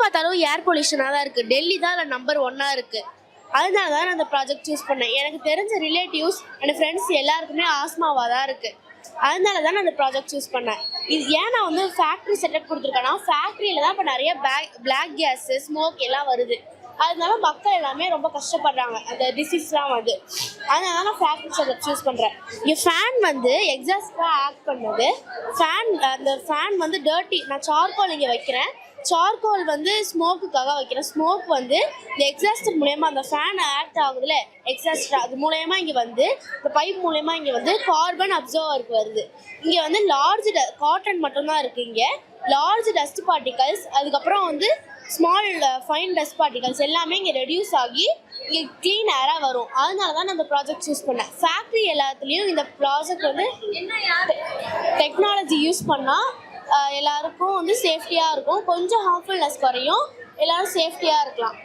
பார்த்தாலும் ஏர் பொல்யூஷனாக தான் இருக்குது. டெல்லி தான் அதில் நம்பர் 1 இருக்குது. அதனால தான் நான் அந்த ப்ராஜெக்ட் சூஸ் பண்ணேன். எனக்கு தெரிஞ்ச ரிலேட்டிவ்ஸ் அண்ட் ஃப்ரெண்ட்ஸ் எல்லாருக்குமே ஆஸ்மாவாக தான் இருக்குது. அதனால தான் நான் அந்த ப்ராஜெக்ட் சூஸ் பண்ணேன். இது ஏன் நான் வந்து ஃபேக்ட்ரி செட்டப் கொடுத்துருக்கேன்னா, ஃபேக்ட்ரியில் தான் இப்போ நிறைய பிளாக் கேஸு, ஸ்மோக் எல்லாம் வருது. அதனால மக்கள் எல்லாமே ரொம்ப கஷ்டப்படுறாங்க அந்த டிசீஸ்லாம் வந்து. அதனால தான் நான் ஃபேக்ட்ரி செட்டப் சூஸ் பண்ணுறேன். இங்கே ஃபேன் வந்து எக்ஸாஸ்டாக ஆக்ட் பண்ணது. அந்த ஃபேன் வந்து டர்ட்டி. நான் சார்கோல் இங்கே வைக்கிறேன். சார்கோல் வந்து ஸ்மோக்குக்காக வைக்கிறேன். ஸ்மோக் வந்து இந்த எக்ஸாஸ்டர் மூலயமா அந்த ஃபேன் ஆக்ட் ஆகுதுல எக்ஸாஸ்டர், அது மூலயமா இங்கே வந்து இந்த பைப் மூலயமா இங்கே வந்து கார்பன் அப்சர்வருக்கு வருது. இங்கே வந்து லார்ஜ் காட்டன் மட்டும்தான் இருக்குது. இங்கே லார்ஜ் டஸ்ட் பார்ட்டிகல்ஸ், அதுக்கப்புறம் வந்து ஸ்மால் ஃபைன் டஸ்ட் பார்ட்டிகல்ஸ் எல்லாமே இங்கே ரெடியூஸ் ஆகி இங்கே க்ளீன் ஏராக வரும். அதனால தான் நான் இந்த ப்ராஜெக்ட் சூஸ் பண்ணேன். ஃபேக்ட்ரி எல்லாத்துலேயும் இந்த ப்ராஜெக்ட் வந்து டெக்னாலஜி யூஸ் பண்ணால் எல்லாருக்கும் வந்து சேஃப்டியாக இருக்கும். கொஞ்சம் ஹார்ம்ஃபுல்னஸ் குறையும். எல்லோரும் சேஃப்டியாக இருக்கலாம்.